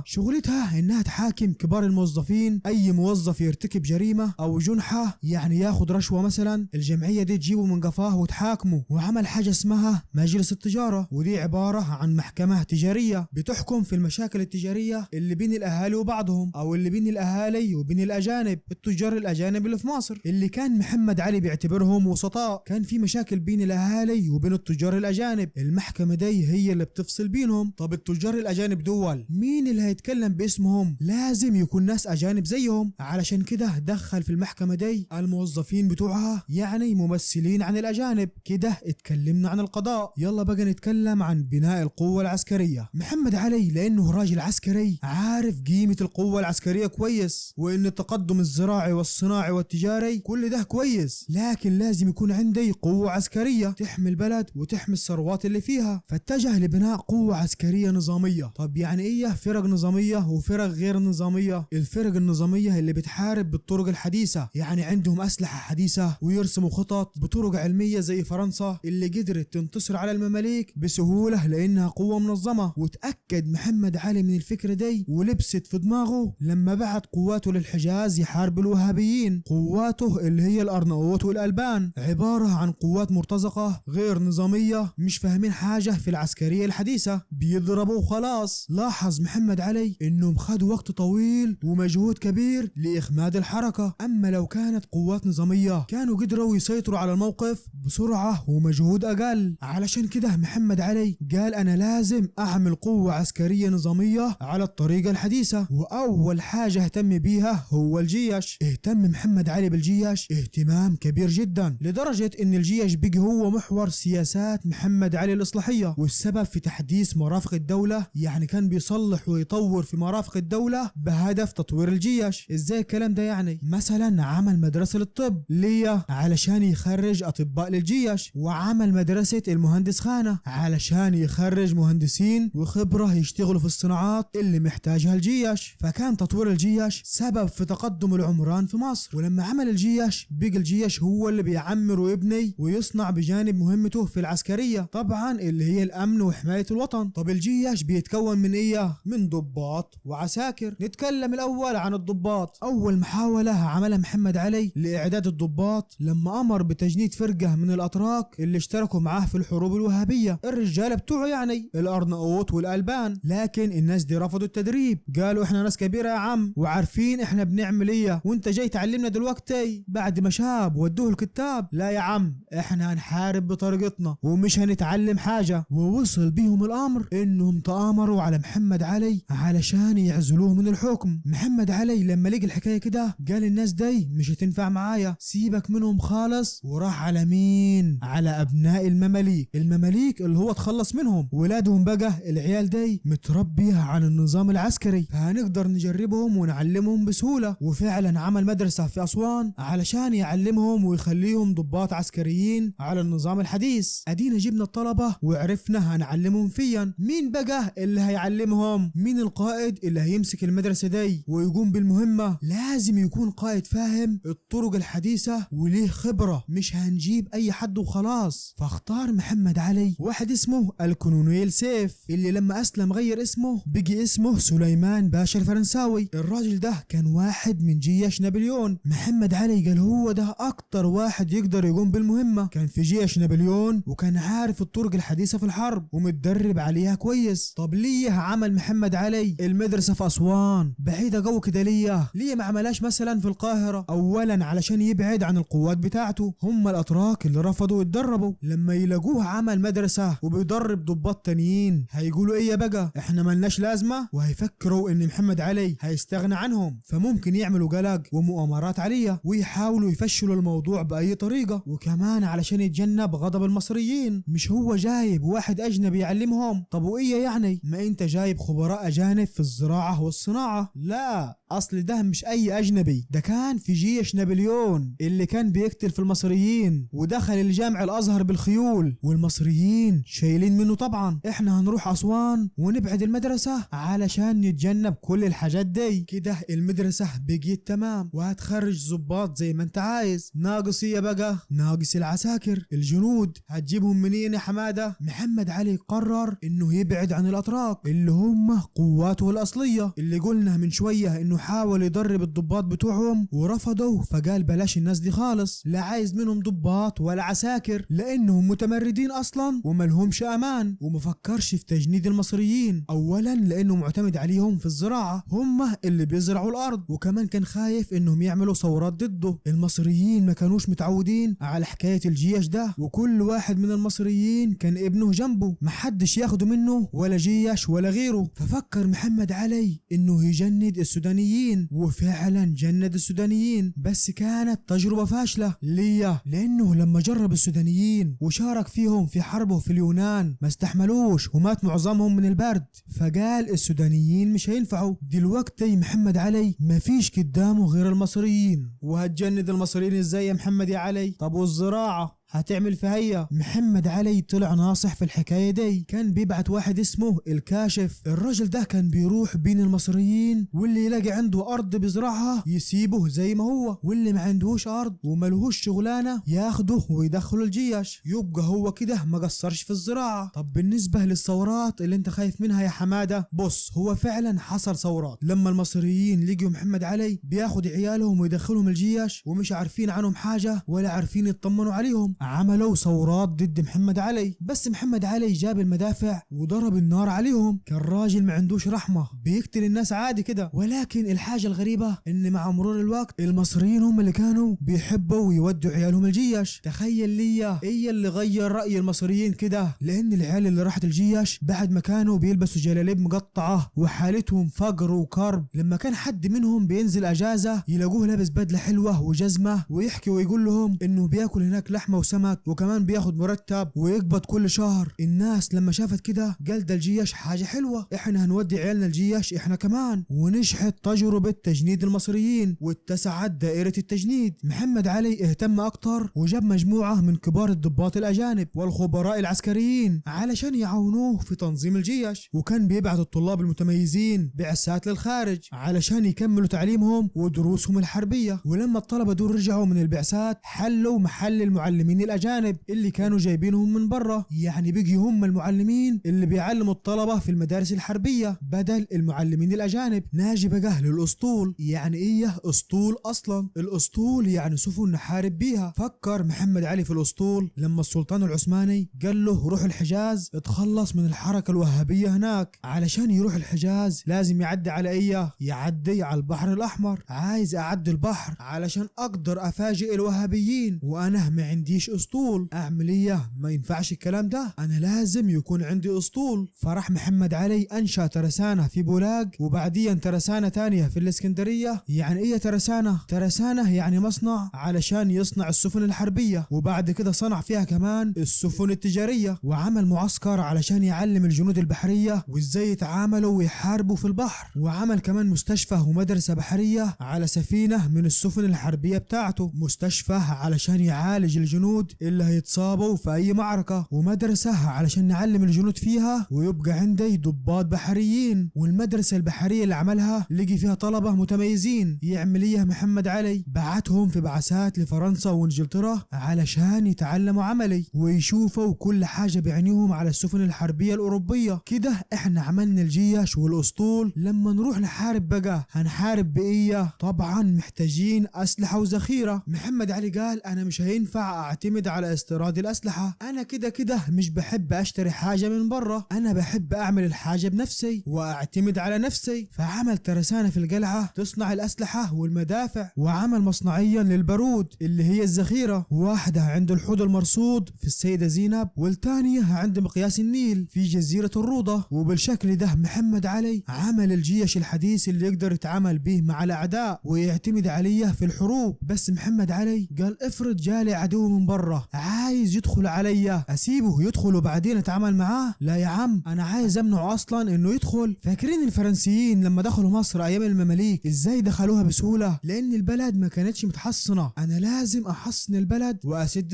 شغلتها إنها تحاكم كبار الموظفين، أي موظف يرتكب جريمة أو جنحة يعني ياخد رشوة مثلا، الجمعية دي تجيبه من قفاه وتحاكمه. وعمل حاجة اسمها مجلس التجارة، ودي عبارة عن محكمة تجارية بتحكم في المشاكل التجارية اللي بين الأهالي وبعضهم أو اللي بين الأهالي وبين الأجانب، التجار الأجانب اللي في مصر اللي كان محمد علي بيعتبرهم وسطاء. كان في مشاكل بين الأهالي وبين التجار الأجانب، المحكمة دي هي اللي بتفصل بينهم. طب التجار الأجانب دول مين اللي هيتكلم باسمهم؟ لازم يكون ناس أجانب زيهم، علشان كده دخل في المحكمة دي الموظفين بتوعها، يعني ممثلين عن الأجانب. كده اتكلمنا عن القضاء، يلا بقى نتكلم عن بناء القوة العسكرية. محمد علي لأنه راجل عسكري عارف قيمة القوة العسكرية كويس، وإن التقدم الزراعي والصناعي والتجاري كل ده كويس، لكن لازم يكون عندي قوة عسكرية تحمي البلد وتحمي الثروات اللي فيها، فاتجه لبناء قوة عسكرية نظامية. طب يعني ايه فرق نظامية وفرق غير نظامية؟ الفرق النظامية اللي بتحارب بالطرق الحديثة، يعني عندهم أسلحة حديثة ويرسموا خطط بطرق علمية زي فرنسا اللي قدرت تنتصر على المماليك بسهولة لأنها قوة منظمة. وتأكد محمد علي من الفكرة دي ولبست في دماغه لما بعت قواته للحجاز يحارب الوهابيين. قواته اللي هي الأرناؤوط والألبان عبارة عن قوات مرتزقة غير نظامية، مش فاهمين حاجة في العسكرية الحديثة، بيضربوا وخلاص. لاحظ محمد علي انهم خدوا وقت طويل ومجهود كبير لإخماد الحركة، اما لو كانت قوات نظامية كانوا قدروا يسيطروا على الموقف بسرعة ومجهود اقل. علشان كده محمد علي قال انا لازم اعمل قوة عسكرية نظامية على الطريقة الحديثة، واول حاجة اهتم بيها هو الجيش. اهتم محمد علي بالجيش اهتمام كبير جدا، لدرجة ان الجيش بقي هو محور سياسات محمد علي الإصلاحية، والسبب في تحديث مرافق الدولة، يعني كان بيصلح ويطور في مرافق الدولة بهدف تطوير الجيش. ازاي الكلام ده؟ يعني مثلا عمل مدرسة للطب ليه؟ علشان يخرج أطباء للجيش، وعمل مدرسة المهندس خانة علشان يخرج مهندسين وخبرة يشتغلوا في الصناعات اللي محتاجها الجيش. فكان تطوير الجيش سبب في تقدم العمران في مصر. ولما عمل الجيش بقى الجيش هو اللي بيعمر ويبني ويصنع بجانب مهمته في العسكرية طبعا اللي هي الأمن وحماية الوطن. طب الجيش بيتكون من ايه؟ من ضباط وعساكر. نتكلم الأول عن الضباط. أول محاولة عملها محمد علي لإعداد الضباط لما أمر بتجنيد فرقة من الأتراك اللي اشتركوا معاه في الحروب الوهابية، الرجالة بتوعه يعني الأرناؤوط والألبان. لكن الناس دي رفضوا التدريب، قالوا احنا ناس كبيرة يا عم وعارفين احنا بنعمل ايه، وانت جاي تعلمنا دلوقتي بعد ما شاب ودوه الكتاب؟ لا يا عم احنا هنحارب بطريقتنا ومش هنتعلم حاجة. ووصل بيهم الأمر انهم تآمروا على محمد علي علشان يعزلوه من الحكم. محمد علي لما لقى الحكاية كده قال الناس دي مش هتنفع معايا، سيبك منهم خالص، وراح على مين؟ على أبناء المماليك. المماليك اللي هو تخلص منهم، ولادهم بقى العيال دي متربية عن النظام العسكري، فهنقدر نجربهم ونعلمهم بسهولة. وفعلا عمل مدرسة في أسوان علشان يعلمهم ويخليهم ضباط عسكريين على النظام الحديث. ادينا جبنا الطلبة وعرفنا هنعلمهم فيا. مين بقى اللي هيعلمهم؟ مين القائد اللي هيمسك المدرسة دي ويقوم بالمهمة؟ لازم يكون قائد فاهم الطرق الحديثة وليه خبرة، مش هنجيب اي حد وخلاص. فاختار محمد علي واحد اسمه الكولونيل سيف، اللي لما اسلم غير اسمه بقي اسمه سليمان باشا الفرنساوي. الراجل ده كان واحد من جيش نابليون. محمد علي قال هو ده اكتر واحد يقدر يقوم بالمهمة. كان في جيش نابليون وكان عارف الطرق الحديثة في الحرب ومتدرب عليها كويس. طب ليه عمل محمد علي المدرسة في أسوان بعيدة جو كده؟ ليه ما عملاش مثلا في القاهرة؟ أولا علشان يبعد عن القوات بتاعته، هم الأتراك اللي رفضوا يتدربوا. لما يلاقوه عمل مدرسة وبيدرب ضباط تانيين هيقولوا ايه يا بقى، احنا ملناش لازمة، وهيفكروا ان محمد علي هيستغنى عنهم، فممكن يعملوا قلق ومؤامرات عليه ويحاولوا يفشلوا الموضوع بأي طريقة. وكمان علشان يتجنب غضب المصريين، مش هو جايب واحد أجنبي يعلمهم؟ طب وإيه يعني ما انت جايب خبراء أجانب في الزراعة والصناعة؟ لا، اصل ده مش اي اجنبي، ده كان في جيش نابليون اللي كان بيقتل في المصريين ودخل الجامع الازهر بالخيول، والمصريين شايلين منه. طبعا احنا هنروح اسوان ونبعد المدرسة علشان نتجنب كل الحاجات دي. كده المدرسة بقيت تمام وهتخرج ضباط زي ما انت عايز. ناقص ايه بقى؟ ناقص العساكر الجنود، هتجيبهم منين يا حمادة؟ محمد علي قرر انه يبعد عن الاتراك اللي هم قواته الاصلية، اللي قلنا من شوية انه حاول يدرب الضباط بتوعهم ورفضوا، فقال بلاش الناس دي خالص، لا عايز منهم ضباط ولا عساكر لانهم متمردين اصلا وملهمش امان، ومفكرش في تجنيد المصريين. اولا لانه معتمد عليهم في الزراعة، هم اللي بيزرعوا الارض، وكمان كان خايف انهم يعملوا ثورات ضده. المصريين ما كانوش متعودين على حكاية الجيش ده، وكل واحد من المصريين كان ابنه جنبه محدش ياخده منه ولا جيش ولا غيره. ففكر محمد علي انه يجند السودانيين، وفعلا جند السودانيين، بس كانت تجربة فاشلة. ليه؟ لانه لما جرب السودانيين وشارك فيهم في حربه في اليونان ما استحملوش ومات معظمهم من البرد، فقال السودانيين مش هينفعوا. دلوقتي محمد علي ما فيش قدامه غير المصريين، وهتجند المصريين ازاي يا محمد يا علي؟ طب والزراعة هتعمل فهية؟ محمد علي طلع ناصح في الحكاية دي، كان بيبعت واحد اسمه الكاشف. الراجل ده كان بيروح بين المصريين، واللي يلاقي عنده أرض بيزرعها يسيبه زي ما هو، واللي ما عندهوش أرض وملهوش شغلانة ياخده ويدخله الجيش، يبقى هو كده ما قصرش في الزراعة. طب بالنسبة للثورات اللي انت خايف منها يا حمادة، بص هو فعلا حصل ثورات لما المصريين لقوا محمد علي بياخد عيالهم ويدخلهم الجيش ومش عارفين عنهم حاجة ولا عارفين يطمنوا عليهم، عملوا ثورات ضد محمد علي. بس محمد علي جاب المدافع وضرب النار عليهم، كان راجل ما عندوش رحمة بيقتل الناس عادي كده. ولكن الحاجة الغريبة ان مع مرور الوقت المصريين هم اللي كانوا بيحبوا يودوا عيالهم الجيش. تخيل ليا ايه اللي غير رأي المصريين كده، لان العيال اللي راحت الجيش بعد ما كانوا بيلبسوا جلاليب مقطعة وحالتهم فقر وكرب، لما كان حد منهم بينزل اجازة يلاقوه لابس بدلة حلوة وجزمة ويحكي ويقول لهم انه بياكل هناك لحمة وسمك وكمان بياخد مرتب ويقبض كل شهر. الناس لما شافت كده قال ده الجيش حاجة حلوة، احنا هنودي عيالنا الجيش احنا كمان. ونجحت تجربة تجنيد المصريين واتسعت دائرة التجنيد. محمد علي اهتم اكتر وجاب مجموعة من كبار الضباط الاجانب والخبراء العسكريين علشان يعاونوه في تنظيم الجيش، وكان بيبعت الطلاب المتميزين بعثات للخارج علشان يكملوا تعليمهم ودروسهم الحربية. ولما الطلبة دول رجعوا من البعثات حلوا محل المعلمين الأجانب اللي كانوا جايبينهم من برا، يعني بيجي هم المعلمين اللي بيعلموا الطلبة في المدارس الحربية بدل المعلمين الأجانب. ناجي بقى للأسطول. يعني إيه أسطول أصلا؟ الأسطول يعني سفن نحارب بيها. فكر محمد علي في الأسطول لما السلطان العثماني قال له روح الحجاز اتخلص من الحركة الوهابية هناك. علشان يروح الحجاز لازم يعدي على إيه؟ يعدي على البحر الأحمر. عايز أعدي البحر علشان أقدر أفاجئ الوهابيين، وأنا ما عنديش أسطول. أعمل إيه؟ ما ينفعش الكلام ده، أنا لازم يكون عندي أسطول. فرح محمد علي أنشأ ترسانة في بولاق، وبعديا ترسانة تانية في الإسكندرية. يعني إيه ترسانة؟ ترسانة يعني مصنع علشان يصنع السفن الحربية، وبعد كده صنع فيها كمان السفن التجارية. وعمل معسكر علشان يعلم الجنود البحرية وإزاي يتعاملوا ويحاربوا في البحر. وعمل كمان مستشفى ومدرسة بحرية على سفينة من السفن الحربية بتاعته، مستشفى علشان يعالج الجنود اللي هيتصابوا في أي معركة، ومدرسة علشان نعلم الجنود فيها ويبقى عندي ضباط بحريين. والمدرسة البحرية اللي عملها لقي فيها طلبة متميزين. يعمل إيه محمد علي؟ بعتهم في بعثات لفرنسا وانجلترا علشان يتعلموا عملي ويشوفوا كل حاجة بعينيهم على السفن الحربية الأوروبية. كده احنا عملنا الجيش والأسطول. لما نروح نحارب بقى هنحارب بإيه؟ طبعا محتاجين أسلحة وذخيرة. محمد علي قال أنا مش هينفع واعتمد على استيراد الأسلحة. أنا كده مش بحب أشتري حاجة من برا، أنا بحب أعمل الحاجة بنفسي وأعتمد على نفسي. فعمل ترسانة في القلعة تصنع الأسلحة والمدافع، وعمل مصنعيا للبارود اللي هي الذخيرة، واحدة عند الحوض المرصود في السيدة زينب، والتانية عند مقياس النيل في جزيرة الروضة. وبالشكل ده محمد علي عمل الجيش الحديث اللي يقدر يتعامل به مع الأعداء ويعتمد عليه في الحروب. بس محمد علي قال افرض جالي عدو من برا عايز يدخل عليا، اسيبه يدخل وبعدين اتعامل معاه؟ لا يا عم، انا عايز امنعه اصلا انه يدخل. فاكرين الفرنسيين لما دخلوا مصر ايام المماليك ازاي دخلوها بسهولة؟ لان البلد ما كانتش متحصنة. انا لازم احصن البلد واسد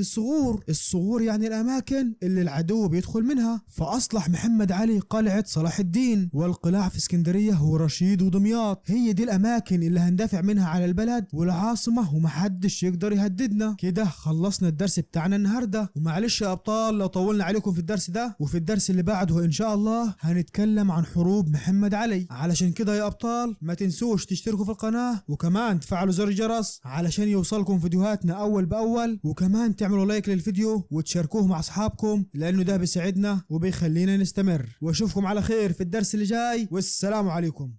الصغور يعني الاماكن اللي العدو بيدخل منها. فاصلح محمد علي قلعة صلاح الدين والقلاع في اسكندرية ورشيد ودمياط، هي دي الاماكن اللي هندافع منها على البلد والعاصمة ومحدش يقدر يهددنا. كده خلصنا الدرس بتاعنا النهاردة، ومعلش يا ابطال لو طولنا عليكم في الدرس ده، وفي الدرس اللي بعده ان شاء الله هنتكلم عن حروب محمد علي. علشان كده يا ابطال ما تنسوش تشتركوا في القناة، وكمان تفعلوا زر الجرس علشان يوصلكم فيديوهاتنا اول باول، وكمان تعملوا لايك للفيديو وتشاركوه مع اصحابكم لانه ده بيساعدنا وبيخلينا نستمر. واشوفكم على خير في الدرس اللي جاي، والسلام عليكم.